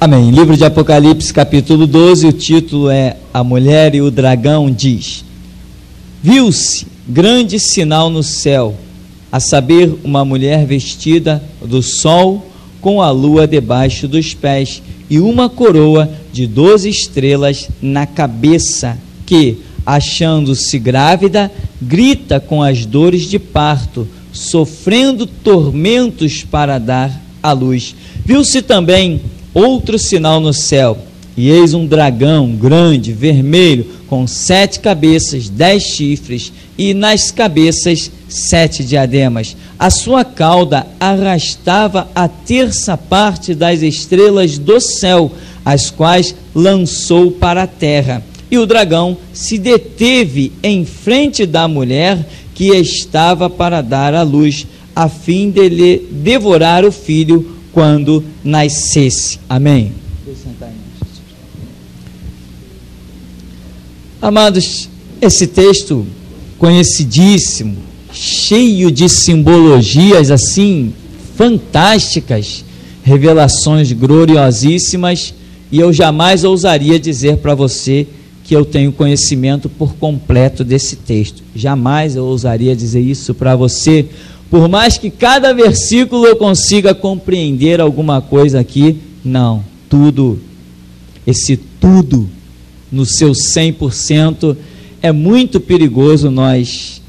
Amém. Livro de Apocalipse, capítulo 12, o título é A Mulher e o Dragão. Diz: viu-se grande sinal no céu, a saber, uma mulher vestida do sol, com a lua debaixo dos pés, e uma coroa de 12 estrelas na cabeça, que, achando-se grávida, grita com as dores de parto, sofrendo tormentos para dar à luz. Viu-se também outro sinal no céu, e eis um dragão grande, vermelho, com 7 cabeças, 10 chifres, e nas cabeças 7 diademas. A sua cauda arrastava a terça parte das estrelas do céu, as quais lançou para a terra. E o dragão se deteve em frente da mulher que estava para dar à luz, a fim de lhe devorar o filho quando nascesse. Amém. Amados, esse texto conhecidíssimo, cheio de simbologias assim fantásticas, revelações gloriosíssimas, e eu jamais ousaria dizer para você que eu tenho conhecimento por completo desse texto. Jamais eu ousaria dizer isso para você, por mais que cada versículo eu consiga compreender alguma coisa aqui. Não, tudo, esse tudo no seu 100%, é muito perigoso nós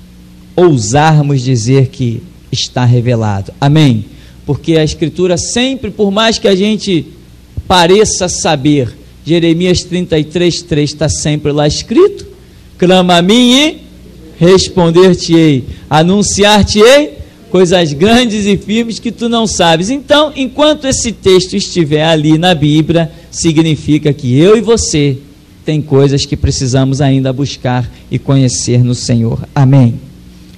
ousarmos dizer que está revelado. Amém? Porque a Escritura sempre, por mais que a gente pareça saber, Jeremias 33:3 está sempre lá escrito: clama a mim e responder-te-ei, anunciar-te-ei coisas grandes e firmes que tu não sabes. Então, enquanto esse texto estiver ali na Bíblia, significa que eu e você tem coisas que precisamos ainda buscar e conhecer no Senhor. Amém.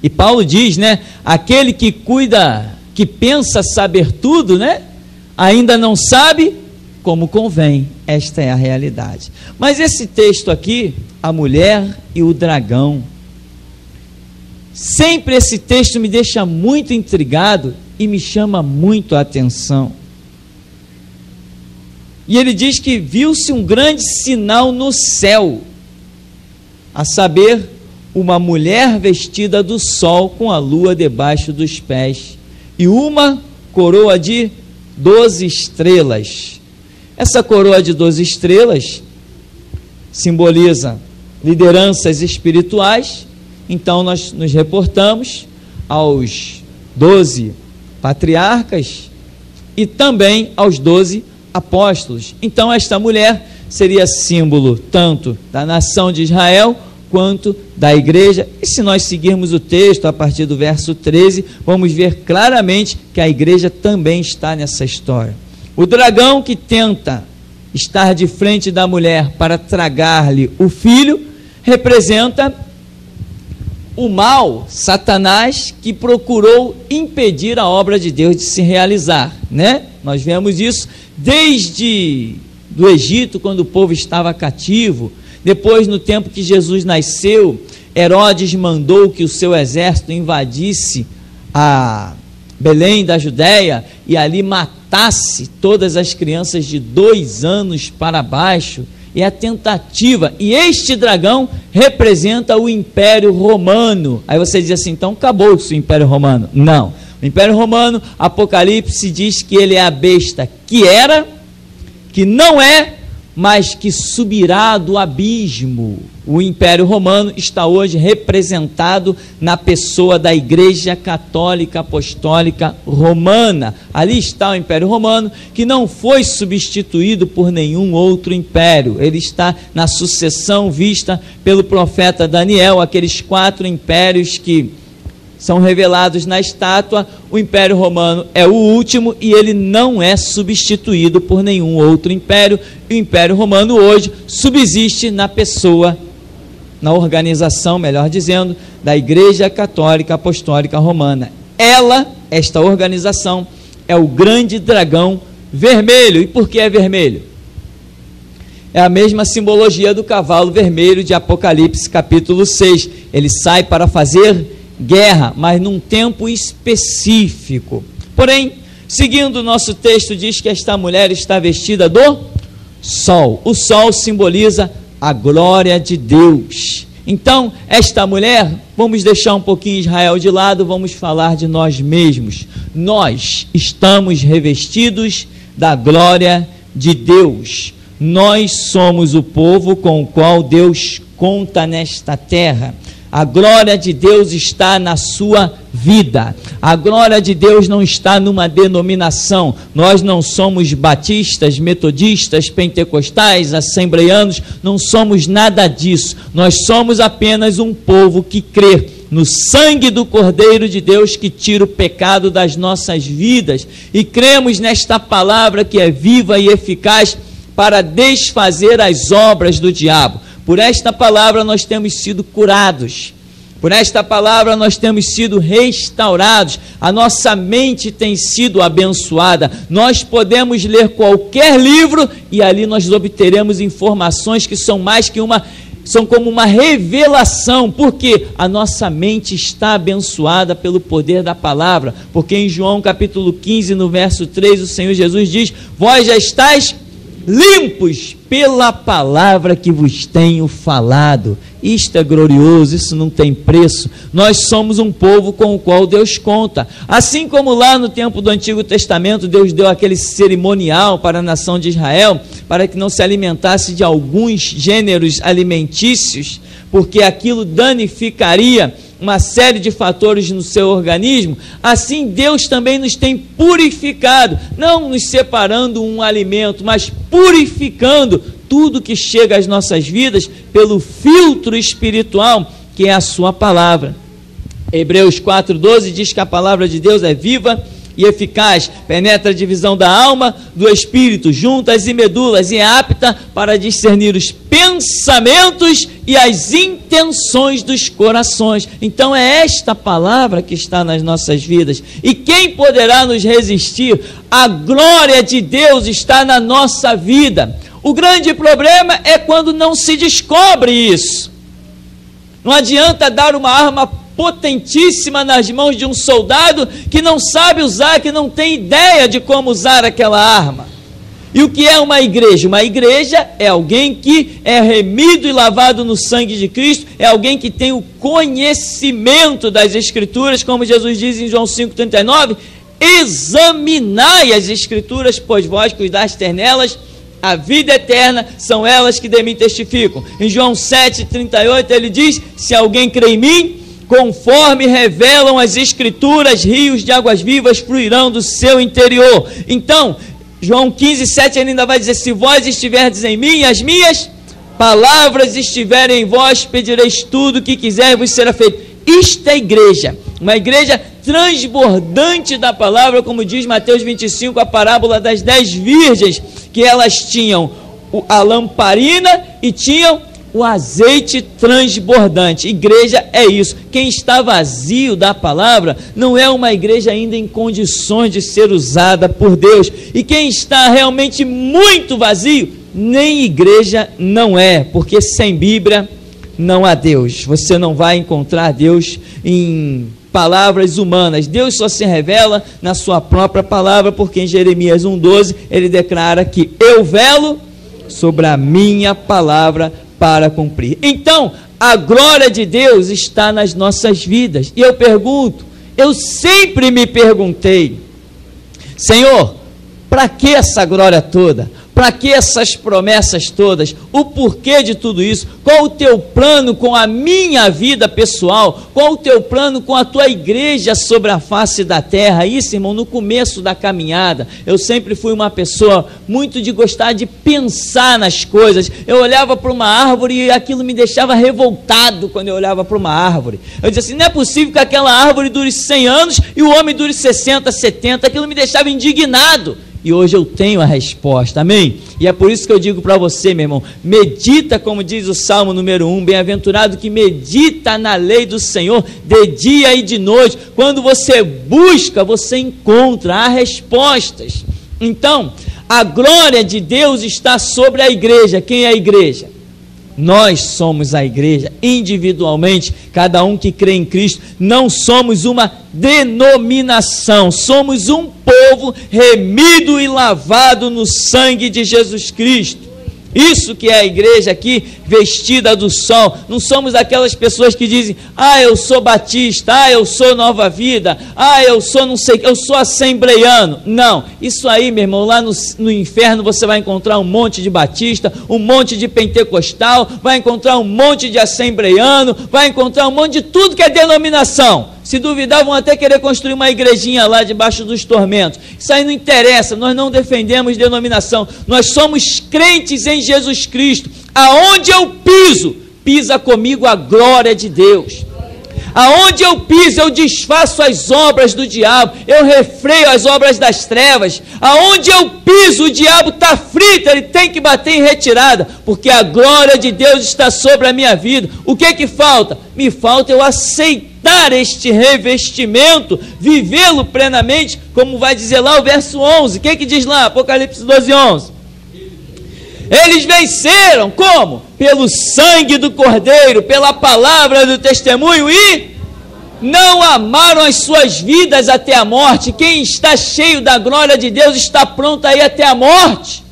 E Paulo diz, né, aquele que cuida, que pensa saber tudo, né, ainda não sabe como convém. Esta é a realidade. Mas esse texto aqui, a mulher e o dragão, sempre esse texto me deixa muito intrigado e me chama muito a atenção. E ele diz que viu-se um grande sinal no céu, a saber, uma mulher vestida do sol, com a lua debaixo dos pés, e uma coroa de 12 estrelas. Essa coroa de 12 estrelas simboliza lideranças espirituais. Então nós nos reportamos aos 12 patriarcas e também aos 12 apóstolos. Então esta mulher seria símbolo tanto da nação de Israel quanto da igreja. E se nós seguirmos o texto a partir do verso 13, vamos ver claramente que a igreja também está nessa história. O dragão que tenta estar de frente da mulher para tragar-lhe o filho representa o mal, Satanás, que procurou impedir a obra de Deus de se realizar, né? Nós vemos isso desde do Egito, quando o povo estava cativo. Depois, no tempo que Jesus nasceu, Herodes mandou que o seu exército invadisse a Belém da Judéia e ali matasse todas as crianças de 2 anos para baixo. E a tentativa, e este dragão representa o Império Romano. Aí você diz assim, então acabou-se o Império Romano. Não, o Império Romano, Apocalipse diz que ele é a besta que era, que não é, mas que subirá do abismo. O Império Romano está hoje representado na pessoa da Igreja Católica Apostólica Romana. Ali está o Império Romano, que não foi substituído por nenhum outro império. Ele está na sucessão vista pelo profeta Daniel, aqueles 4 impérios que são revelados na estátua. O Império Romano é o último e ele não é substituído por nenhum outro império. E o Império Romano hoje subsiste na pessoa, na organização, melhor dizendo, da Igreja Católica Apostólica Romana. Esta organização, é o grande dragão vermelho. E por que é vermelho? É a mesma simbologia do cavalo vermelho de Apocalipse capítulo 6. Ele sai para fazer guerra, mas num tempo específico. Porém, Seguindo o nosso texto, diz que esta mulher está vestida do sol. O sol simboliza a glória de Deus. Então, esta mulher, vamos deixar um pouquinho Israel de lado, vamos falar de nós mesmos. Nós estamos revestidos da glória de Deus. Nós somos o povo com o qual Deus conta nesta terra. A glória de Deus está na sua vida. A glória de Deus não está numa denominação. Nós não somos batistas, metodistas, pentecostais, assembleianos, não somos nada disso. Nós somos apenas um povo que crê no sangue do Cordeiro de Deus que tira o pecado das nossas vidas. E cremos nesta palavra que é viva e eficaz para desfazer as obras do diabo. Por esta palavra nós temos sido curados, por esta palavra nós temos sido restaurados, a nossa mente tem sido abençoada. Nós podemos ler qualquer livro e ali nós obteremos informações que são são como uma revelação, porque a nossa mente está abençoada pelo poder da palavra, porque em João capítulo 15, no verso 3, o Senhor Jesus diz: vós já estáis limpos pela palavra que vos tenho falado. Isto é glorioso, isso não tem preço. Nós somos um povo com o qual Deus conta. Assim como lá no tempo do Antigo Testamento, Deus deu aquele cerimonial para a nação de Israel, para que não se alimentasse de alguns gêneros alimentícios, porque aquilo danificaria uma série de fatores no seu organismo. Assim Deus também nos tem purificado, não nos separando um alimento, mas purificando tudo que chega às nossas vidas pelo filtro espiritual que é a sua palavra. Hebreus 4:12 diz que a palavra de Deus é viva e eficaz, penetra a divisão da alma, do espírito, juntas e medulas, e é apta para discernir os pensamentos e as intenções dos corações. Então é esta palavra que está nas nossas vidas. E quem poderá nos resistir? A glória de Deus está na nossa vida. O grande problema é quando não se descobre isso. Não adianta dar uma arma potentíssima nas mãos de um soldado que não sabe usar, que não tem ideia de como usar aquela arma. E o que é uma igreja? Uma igreja é alguém que é remido e lavado no sangue de Cristo, é alguém que tem o conhecimento das Escrituras, como Jesus diz em João 5,39, examinai as Escrituras, pois vós cuidastes nelas a vida eterna, são elas que de mim testificam. Em João 7,38 ele diz: se alguém crê em mim, conforme revelam as Escrituras, rios de águas vivas fluirão do seu interior. Então, João 15,7 ele ainda vai dizer: se vós estiverdes em mim e as minhas palavras estiverem em vós, pedireis tudo o que quiser e vos será feito. Isto é igreja, uma igreja transbordante da palavra, como diz Mateus 25, a parábola das 10 virgens, que elas tinham a lamparina e tinham o azeite transbordante. Igreja é isso. Quem está vazio da palavra não é uma igreja ainda em condições de ser usada por Deus. E quem está realmente muito vazio, nem igreja não é, porque sem Bíblia não há Deus. Você não vai encontrar Deus em palavras humanas. Deus só se revela na sua própria palavra, porque em Jeremias 1,12 ele declara que eu velo sobre a minha palavra para cumprir. Então, a glória de Deus está nas nossas vidas. E eu pergunto, eu sempre me perguntei: Senhor, para que essa glória toda? Para que essas promessas todas? O porquê de tudo isso? Qual o teu plano com a minha vida pessoal? Qual o teu plano com a tua igreja sobre a face da terra? Isso, irmão, no começo da caminhada, eu sempre fui uma pessoa muito de gostar de pensar nas coisas. Eu olhava para uma árvore e aquilo me deixava revoltado quando eu olhava para uma árvore. Eu dizia assim: não é possível que aquela árvore dure 100 anos e o homem dure 60, 70. Aquilo me deixava indignado. E hoje eu tenho a resposta, amém? E é por isso que eu digo para você, meu irmão, medita, como diz o Salmo número 1, bem-aventurado que medita na lei do Senhor de dia e de noite. Quando você busca, você encontra, há respostas. Então, a glória de Deus está sobre a igreja. Quem é a igreja? Nós somos a igreja, individualmente, cada um que crê em Cristo. Não somos uma denominação, somos um povo remido e lavado no sangue de Jesus Cristo. Isso que é a igreja aqui, vestida do sol. Não somos aquelas pessoas que dizem: ah, eu sou batista, ah, eu sou Nova Vida, ah, eu sou não sei, eu sou assembleiano. Não, isso aí, meu irmão, lá no inferno você vai encontrar um monte de batista, um monte de pentecostal, vai encontrar um monte de assembleiano, vai encontrar um monte de tudo que é denominação. Se duvidar, vão até querer construir uma igrejinha lá debaixo dos tormentos. Isso aí não interessa, nós não defendemos denominação. Nós somos crentes em Jesus Cristo. Aonde eu piso, pisa comigo a glória de Deus. Aonde eu piso, eu desfaço as obras do diabo, eu refreio as obras das trevas. Aonde eu piso, o diabo está frito, ele tem que bater em retirada, porque a glória de Deus está sobre a minha vida. O que falta? Me falta eu aceitar este revestimento, vivê-lo plenamente, como vai dizer lá o verso 11. O que diz lá? Apocalipse 12:11. Eles venceram, como? Pelo sangue do Cordeiro, pela palavra do testemunho, e não amaram as suas vidas até a morte. Quem está cheio da glória de Deus está pronto a ir até a morte,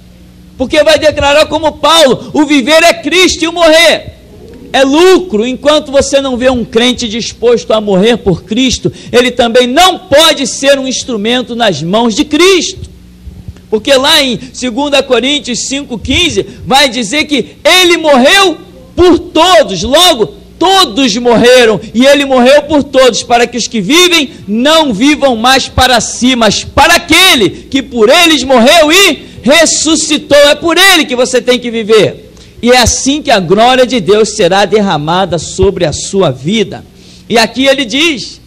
porque vai declarar como Paulo: o viver é Cristo e o morrer é lucro. Enquanto você não vê um crente disposto a morrer por Cristo, ele também não pode ser um instrumento nas mãos de Cristo. Porque lá em 2 Coríntios 5,15 vai dizer que ele morreu por todos, logo todos morreram, e ele morreu por todos, para que os que vivem não vivam mais para si, mas para aquele que por eles morreu e ressuscitou. É por ele que você tem que viver. E é assim que a glória de Deus será derramada sobre a sua vida. E aqui ele diz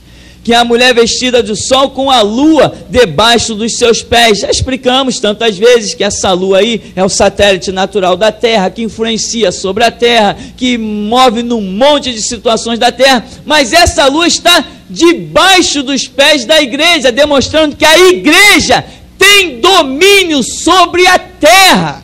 que a mulher vestida do sol com a lua debaixo dos seus pés. Já explicamos tantas vezes que essa lua aí é o satélite natural da Terra, que influencia sobre a Terra, que move num monte de situações da Terra, mas essa lua está debaixo dos pés da igreja, demonstrando que a igreja tem domínio sobre a Terra.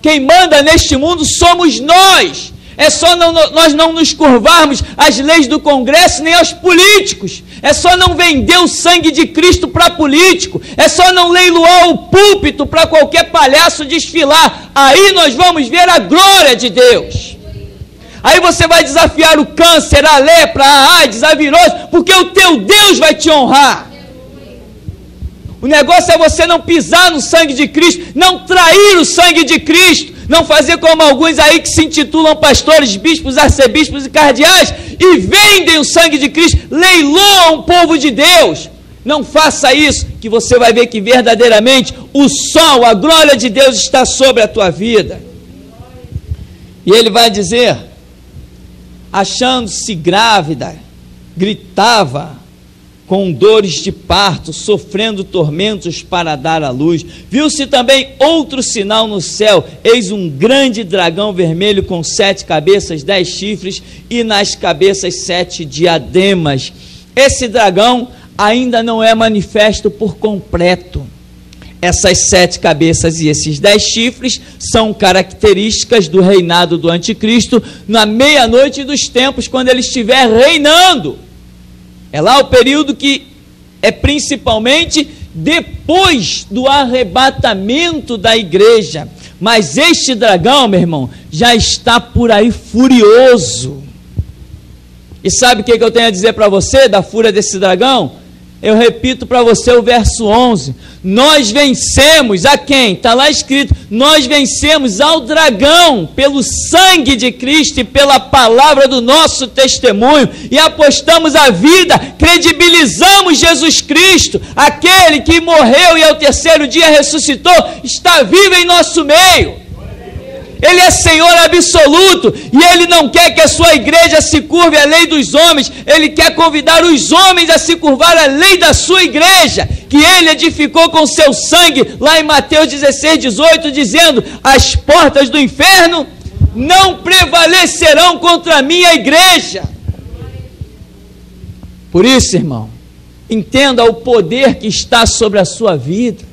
Quem manda neste mundo somos nós. É só nós não nos curvarmos às leis do Congresso nem aos políticos. É só não vender o sangue de Cristo para político. É só não leiloar o púlpito para qualquer palhaço desfilar. Aí nós vamos ver a glória de Deus. Aí você vai desafiar o câncer, a lepra, a AIDS, a virose, porque o teu Deus vai te honrar. O negócio é você não pisar no sangue de Cristo, não trair o sangue de Cristo, não fazer como alguns aí que se intitulam pastores, bispos, arcebispos e cardeais e vendem o sangue de Cristo, leiloam o povo de Deus. Não faça isso, que você vai ver que verdadeiramente o sol, a glória de Deus está sobre a tua vida. E ele vai dizer: achando-se grávida, gritava com dores de parto, sofrendo tormentos para dar à luz. Viu-se também outro sinal no céu: eis um grande dragão vermelho com 7 cabeças, 10 chifres, e nas cabeças 7 diademas. Esse dragão ainda não é manifesto por completo. Essas 7 cabeças e esses 10 chifres são características do reinado do anticristo na meia-noite dos tempos, quando ele estiver reinando. É lá o período que é principalmente depois do arrebatamento da igreja. Mas este dragão, meu irmão, já está por aí furioso. E sabe o que eu tenho a dizer para você da fúria desse dragão? Eu repito para você o verso 11. Nós vencemos a quem? Está lá escrito: nós vencemos ao dragão pelo sangue de Cristo e pela palavra do nosso testemunho, e apostamos a vida, credibilizamos Jesus Cristo, aquele que morreu e ao terceiro dia ressuscitou, está vivo em nosso meio. Ele é Senhor absoluto, e Ele não quer que a sua igreja se curve à lei dos homens. Ele quer convidar os homens a se curvar à lei da sua igreja, que Ele edificou com seu sangue, lá em Mateus 16:18, dizendo: as portas do inferno não prevalecerão contra a minha igreja. Por isso, irmão, entenda o poder que está sobre a sua vida.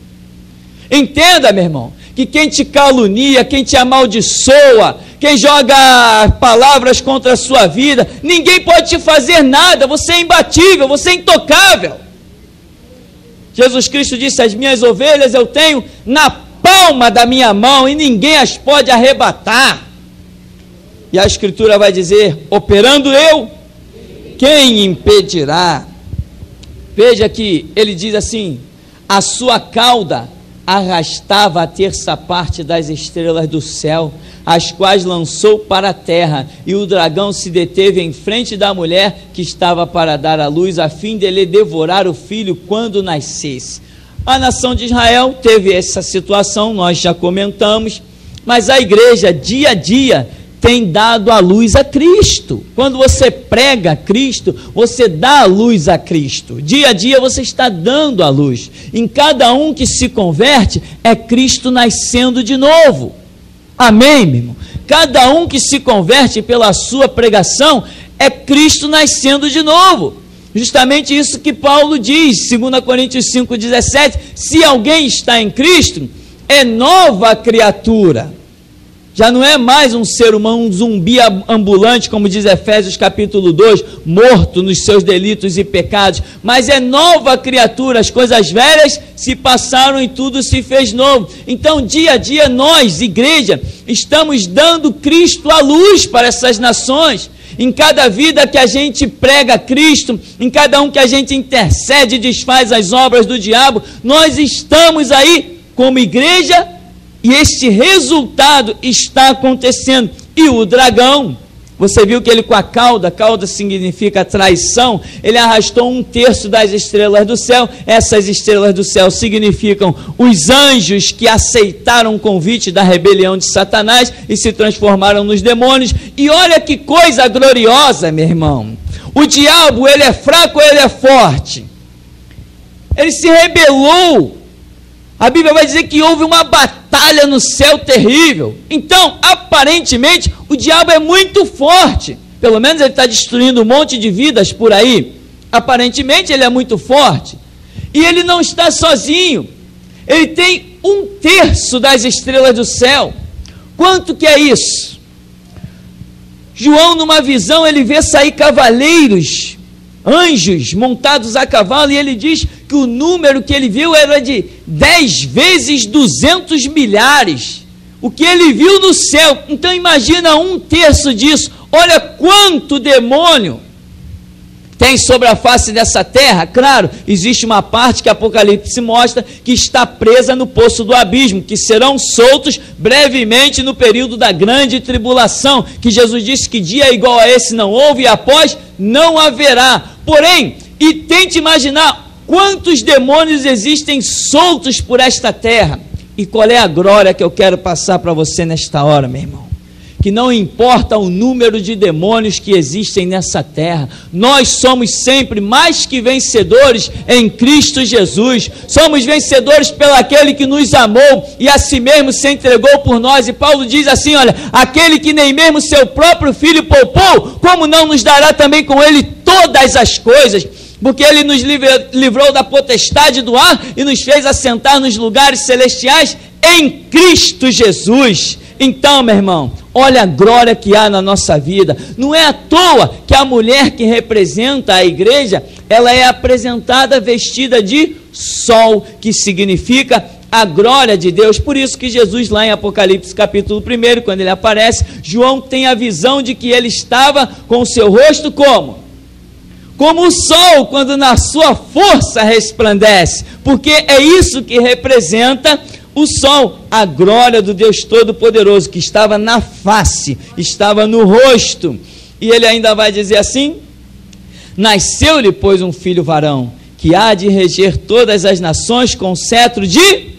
Entenda, meu irmão, que quem te calunia, quem te amaldiçoa, quem joga palavras contra a sua vida, ninguém pode te fazer nada, você é imbatível, você é intocável. Jesus Cristo disse: as minhas ovelhas eu tenho na palma da minha mão e ninguém as pode arrebatar. E a Escritura vai dizer: operando eu, quem impedirá? Veja que ele diz assim: a sua cauda arrastava a terça parte das estrelas do céu, as quais lançou para a terra, e o dragão se deteve em frente da mulher que estava para dar à luz, a fim de lhe devorar o filho quando nascesse. A nação de Israel teve essa situação, nós já comentamos, mas a igreja dia a dia tem dado a luz a Cristo. Quando você prega Cristo, você dá a luz a Cristo. Dia a dia você está dando a luz. Em cada um que se converte, é Cristo nascendo de novo. Amém, meu irmão? Cada um que se converte pela sua pregação, é Cristo nascendo de novo. Justamente isso que Paulo diz, 2 Coríntios 5,17, se alguém está em Cristo, é nova criatura. Já não é mais um ser humano, um zumbi ambulante, como diz Efésios capítulo 2, morto nos seus delitos e pecados, mas é nova criatura, as coisas velhas se passaram e tudo se fez novo. Então, dia a dia, nós, igreja, estamos dando Cristo à luz para essas nações. Em cada vida que a gente prega Cristo, em cada um que a gente intercede e desfaz as obras do diabo, nós estamos aí como igreja. E este resultado está acontecendo. E o dragão, você viu que ele com a cauda significa traição, ele arrastou 1/3 das estrelas do céu. Essas estrelas do céu significam os anjos que aceitaram o convite da rebelião de Satanás e se transformaram nos demônios. E olha que coisa gloriosa, meu irmão. O diabo, ele é fraco ou ele é forte? Ele se rebelou. A Bíblia vai dizer que houve uma batalha no céu terrível. Então, aparentemente, o diabo é muito forte. Pelo menos ele está destruindo um monte de vidas por aí. Aparentemente, ele é muito forte. E ele não está sozinho. Ele tem 1/3 das estrelas do céu. Quanto que é isso? João, numa visão, ele vê sair cavaleiros, anjos montados a cavalo, e ele diz que o número que ele viu era de 10 vezes 200 milhares, o que ele viu no céu. Então imagina 1/3 disso. Olha quanto demônio tem sobre a face dessa terra. Claro, existe uma parte que Apocalipse mostra que está presa no poço do abismo, que serão soltos brevemente no período da grande tribulação, que Jesus disse que dia igual a esse não houve e após não haverá. Porém, e tente imaginar quantos demônios existem soltos por esta terra. E qual é a glória que eu quero passar para você nesta hora, meu irmão? Que não importa o número de demônios que existem nessa terra, nós somos sempre mais que vencedores em Cristo Jesus. Somos vencedores pelo aquele que nos amou e a si mesmo se entregou por nós. E Paulo diz assim, olha, aquele que nem mesmo seu próprio filho poupou, como não nos dará também com ele todas as coisas? Porque ele nos livrou da potestade do ar e nos fez assentar nos lugares celestiais em Cristo Jesus. Então, meu irmão, olha a glória que há na nossa vida. Não é à toa que a mulher que representa a igreja, ela é apresentada vestida de sol, que significa a glória de Deus. Por isso que Jesus, lá em Apocalipse capítulo 1, quando ele aparece, João tem a visão de que ele estava com o seu rosto como? Como o sol, quando na sua força resplandece, porque é isso que representa o sol, a glória do Deus Todo-Poderoso, que estava na face, estava no rosto. E ele ainda vai dizer assim, nasceu-lhe, pois, um filho varão, que há de reger todas as nações com cetro de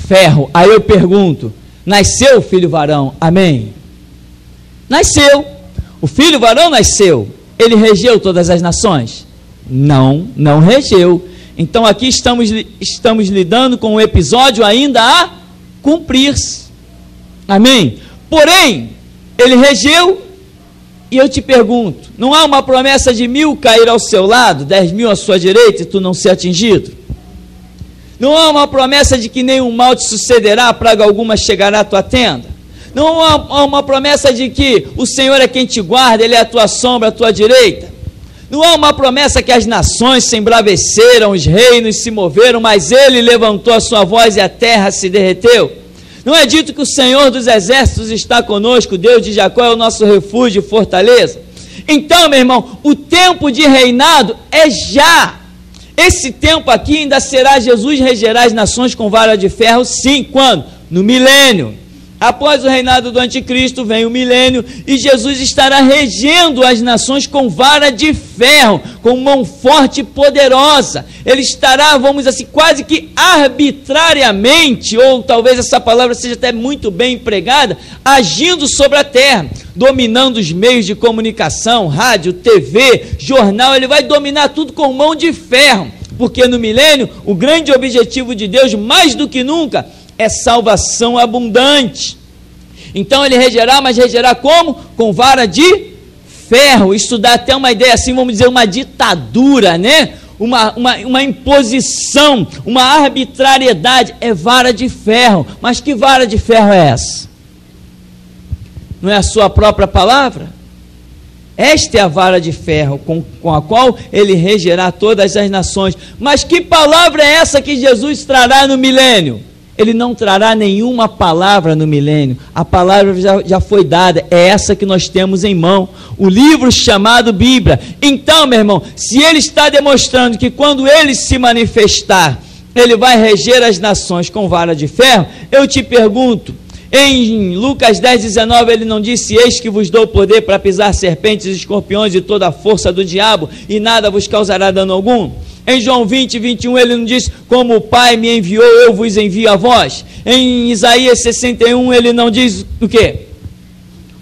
ferro. Aí eu pergunto, nasceu o filho varão? Amém? Nasceu, o filho varão nasceu. Ele regeu todas as nações? Não, não regeu. Então aqui estamos lidando com um episódio ainda a cumprir-se. Amém? Porém, ele regeu, e eu te pergunto, não há uma promessa de 1000 cair ao seu lado, 10.000 à sua direita e tu não ser atingido? Não há uma promessa de que nenhum mal te sucederá, praga alguma chegará à tua tenda. Não há uma promessa de que o Senhor é quem te guarda, Ele é a tua sombra, a tua direita. Não há uma promessa que as nações se embraveceram, os reinos se moveram, mas Ele levantou a sua voz e a terra se derreteu. Não é dito que o Senhor dos exércitos está conosco, Deus de Jacó é o nosso refúgio e fortaleza. Então, meu irmão, o tempo de reinado é já. Esse tempo aqui ainda será Jesus regerá as nações com vara de ferro, sim, quando? No milênio. Após o reinado do anticristo vem o milênio e Jesus estará regendo as nações com vara de ferro, com mão forte e poderosa. Ele estará, vamos dizer assim, quase que arbitrariamente, ou talvez essa palavra seja até muito bem empregada, agindo sobre a terra, dominando os meios de comunicação, rádio, TV, jornal. Ele vai dominar tudo com mão de ferro, porque no milênio o grande objetivo de Deus, mais do que nunca, é salvação abundante. Então ele regerá, mas regerá como? Com vara de ferro. Isso dá até uma ideia assim, vamos dizer, uma ditadura, né? Uma imposição, uma arbitrariedade. É vara de ferro. Mas que vara de ferro é essa? Não é a sua própria palavra? Esta é a vara de ferro com a qual ele regerá todas as nações. Mas que palavra é essa que Jesus trará no milênio? Ele não trará nenhuma palavra no milênio. A palavra já foi dada, é essa que nós temos em mão, o livro chamado Bíblia. Então, meu irmão, se ele está demonstrando que quando ele se manifestar, ele vai reger as nações com vara de ferro, eu te pergunto, em Lucas 10:19 ele não disse: eis que vos dou poder para pisar serpentes e escorpiões e toda a força do diabo, e nada vos causará dano algum? Em João 20:21 ele não diz: como o Pai me enviou, eu vos envio a vós? Em Isaías 61 ele não diz o quê?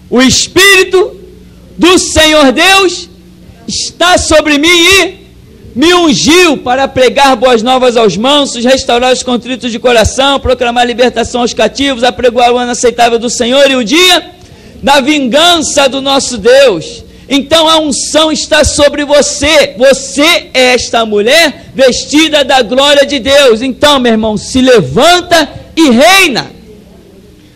O Espírito do Senhor Deus está sobre mim e me ungiu para pregar boas novas aos mansos, restaurar os contritos de coração, proclamar libertação aos cativos, apregoar o ano aceitável do Senhor e o dia da vingança do nosso Deus. Então a unção está sobre você. Você é esta mulher vestida da glória de Deus. Então, meu irmão, se levanta e reina,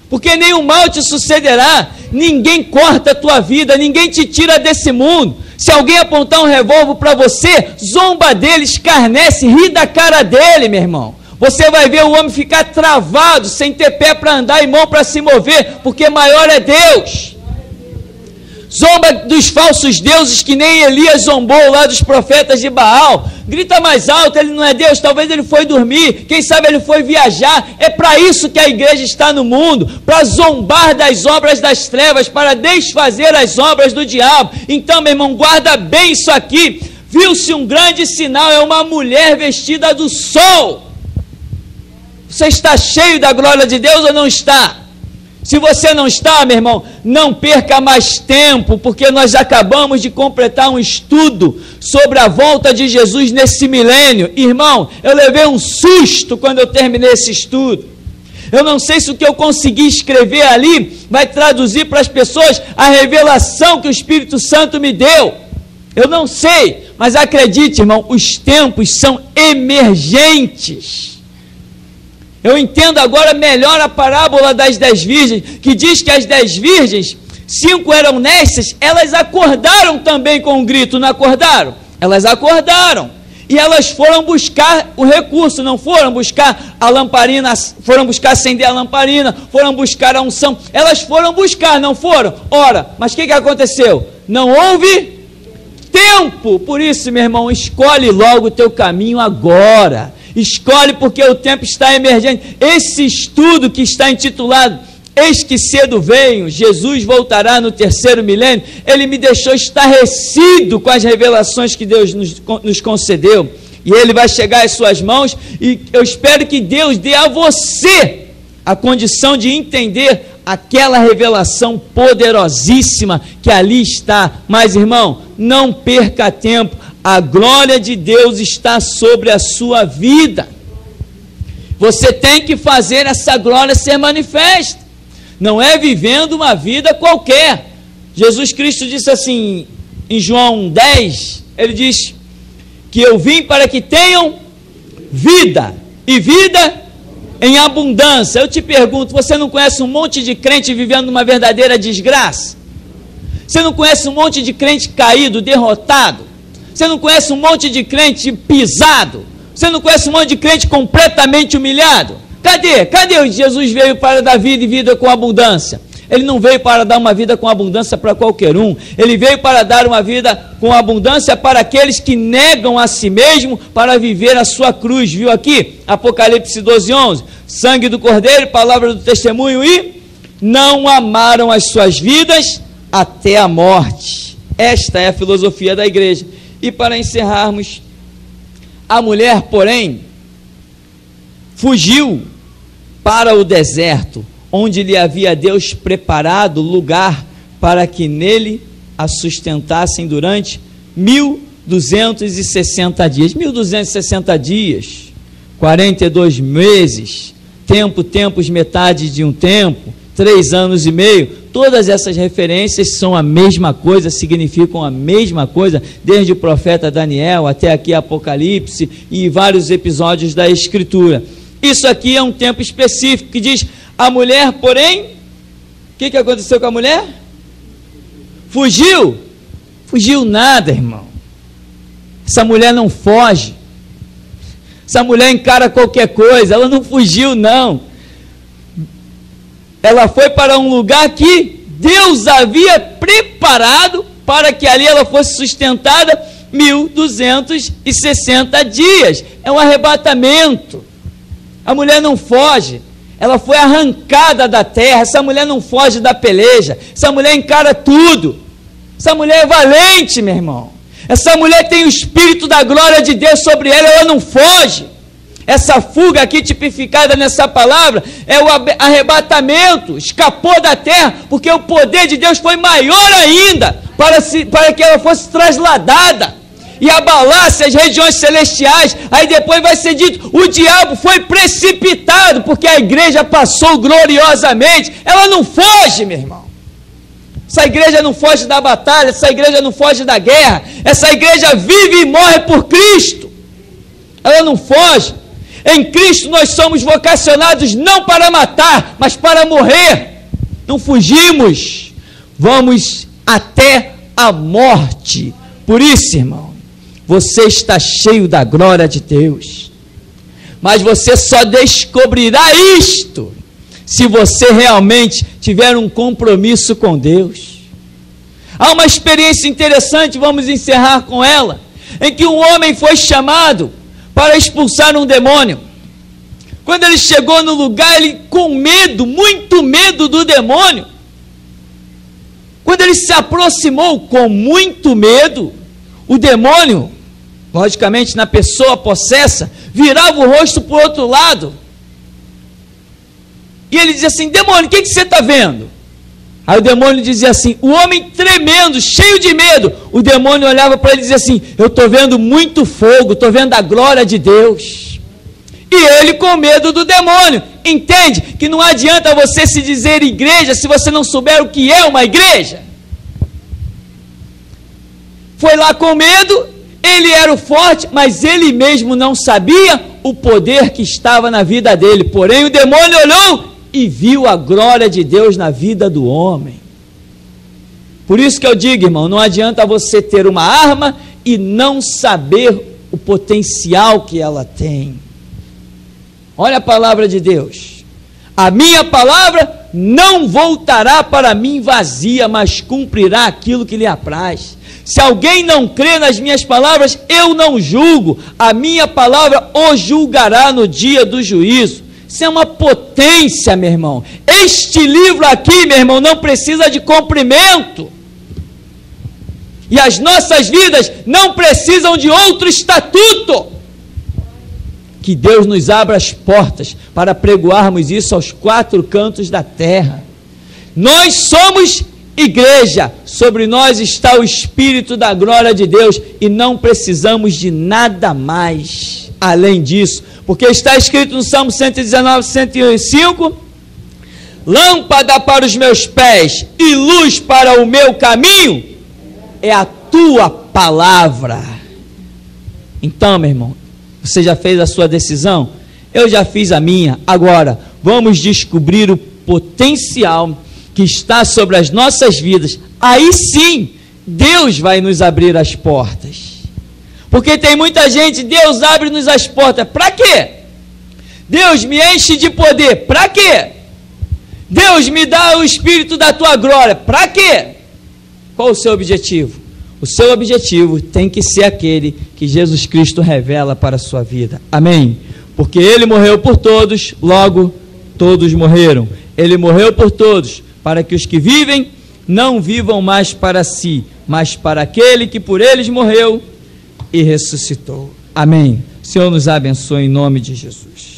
porque nenhum mal te sucederá. Ninguém corta a tua vida, ninguém te tira desse mundo. Se alguém apontar um revólver para você, zomba dele, escarnece, ri da cara dele, meu irmão. Você vai ver o homem ficar travado, sem ter pé para andar e mão para se mover, porque maior é Deus. Zomba dos falsos deuses, que nem Elias zombou lá dos profetas de Baal. Grita mais alto, ele não é Deus, talvez ele foi dormir, quem sabe ele foi viajar. É para isso que a igreja está no mundo, para zombar das obras das trevas, para desfazer as obras do diabo. Então, meu irmão, guarda bem isso aqui. Viu-se um grande sinal, é uma mulher vestida do sol. Você está cheio da glória de Deus ou não está? Se você não está, meu irmão, não perca mais tempo, porque nós acabamos de completar um estudo sobre a volta de Jesus nesse milênio. Irmão, eu levei um susto quando eu terminei esse estudo. Eu não sei se o que eu consegui escrever ali vai traduzir para as pessoas a revelação que o Espírito Santo me deu. Eu não sei, mas acredite, irmão, os tempos são emergentes. Eu entendo agora melhor a parábola das 10 virgens, que diz que as 10 virgens, 5 eram nécias, elas acordaram também com um grito, não acordaram? Elas acordaram, e elas foram buscar o recurso, não foram buscar a lamparina, foram buscar acender a lamparina, foram buscar a unção, elas foram buscar, não foram? Ora, mas o que aconteceu? Não houve tempo. Por isso, meu irmão, escolhe logo o teu caminho agora. Escolhe, porque o tempo está emergente. Esse estudo que está intitulado Eis que cedo venho, Jesus voltará no terceiro milênio, ele me deixou estarrecido com as revelações que Deus nos concedeu, e ele vai chegar às suas mãos, e eu espero que Deus dê a você a condição de entender aquela revelação poderosíssima que ali está. Mas, irmão, não perca tempo, a glória de Deus está sobre a sua vida. Você tem que fazer essa glória ser manifesta. Não é vivendo uma vida qualquer. Jesus Cristo disse assim, em João 10, ele diz que eu vim para que tenham vida, e vida em abundância. Eu te pergunto, você não conhece um monte de crente vivendo uma verdadeira desgraça? Você não conhece um monte de crente caído, derrotado? Você não conhece um monte de crente pisado? Você não conhece um monte de crente completamente humilhado? Cadê? Cadê Jesus veio para dar vida e vida com abundância? Ele não veio para dar uma vida com abundância para qualquer um. Ele veio para dar uma vida com abundância para aqueles que negam a si mesmo para viver a sua cruz. Viu aqui? Apocalipse 12:11. Sangue do Cordeiro, palavra do testemunho e não amaram as suas vidas até a morte. Esta é a filosofia da igreja. E para encerrarmos, a mulher, porém, fugiu para o deserto, onde lhe havia Deus preparado lugar para que nele a sustentassem durante 1260 dias. 1260 dias, 42 meses, tempos, metade de um tempo, 3 anos e meio, todas essas referências são a mesma coisa, significam a mesma coisa, desde o profeta Daniel até aqui Apocalipse e vários episódios da Escritura. Isso aqui é um tempo específico que diz: a mulher, porém, o que aconteceu com a mulher? Fugiu? Fugiu nada, irmão. Essa mulher não foge. Essa mulher encara qualquer coisa, ela não fugiu, não. Ela foi para um lugar que Deus havia preparado para que ali ela fosse sustentada 1260 dias. É um arrebatamento. A mulher não foge. Ela foi arrancada da terra. Essa mulher não foge da peleja. Essa mulher encara tudo. Essa mulher é valente, meu irmão. Essa mulher tem o Espírito da glória de Deus sobre ela. Ela não foge. Essa fuga aqui tipificada nessa palavra é o arrebatamento. Escapou da terra porque o poder de Deus foi maior ainda para que ela fosse trasladada e abalasse as regiões celestiais. Aí depois vai ser dito: o diabo foi precipitado porque a igreja passou gloriosamente. Ela não foge, meu irmão. Essa igreja não foge da batalha, essa igreja não foge da guerra, essa igreja vive e morre por Cristo. Ela não foge. Em Cristo nós somos vocacionados não para matar, mas para morrer. Não fugimos, vamos até a morte. Por isso, irmão, você está cheio da glória de Deus, mas você só descobrirá isto se você realmente tiver um compromisso com Deus. Há uma experiência interessante, vamos encerrar com ela, em que um homem foi chamado para expulsar um demônio. Quando ele chegou no lugar, ele com medo, muito medo do demônio, quando ele se aproximou com muito medo, o demônio, logicamente na pessoa possessa, virava o rosto para o outro lado, e ele dizia assim: demônio, o que você está vendo? Aí o demônio dizia assim, o homem tremendo, cheio de medo, o demônio olhava para ele e dizia assim: eu estou vendo muito fogo, estou vendo a glória de Deus. E ele com medo do demônio. Entende que não adianta você se dizer igreja se você não souber o que é uma igreja. Foi lá com medo, ele era o forte, mas ele mesmo não sabia o poder que estava na vida dele. Porém o demônio olhou e viu a glória de Deus na vida do homem. Por isso que eu digo, irmão, não adianta você ter uma arma e não saber o potencial que ela tem. Olha a palavra de Deus: a minha palavra não voltará para mim vazia, mas cumprirá aquilo que lhe apraz. Se alguém não crê nas minhas palavras, eu não julgo, a minha palavra o julgará no dia do juízo. Isso é uma potência, meu irmão. Este livro aqui, meu irmão, não precisa de comprimento. E as nossas vidas não precisam de outro estatuto. Que Deus nos abra as portas para pregoarmos isso aos 4 cantos da terra. Nós somos igreja, sobre nós está o Espírito da glória de Deus e não precisamos de nada mais além disso, porque está escrito no Salmo 119, 105: lâmpada para os meus pés e luz para o meu caminho é a tua palavra. Então, meu irmão, você já fez a sua decisão? eu já fiz a minha. Agora, vamos descobrir o potencial que está sobre as nossas vidas. Aí sim, Deus vai nos abrir as portas. Porque tem muita gente, Deus abre-nos as portas. Para quê? Deus me enche de poder. Para quê? Deus me dá o Espírito da tua glória. Para quê? Qual o seu objetivo? O seu objetivo tem que ser aquele que Jesus Cristo revela para a sua vida. Amém? Porque Ele morreu por todos, logo todos morreram. Ele morreu por todos, para que os que vivem não vivam mais para si, mas para aquele que por eles morreu e ressuscitou. Amém. O Senhor nos abençoe em nome de Jesus.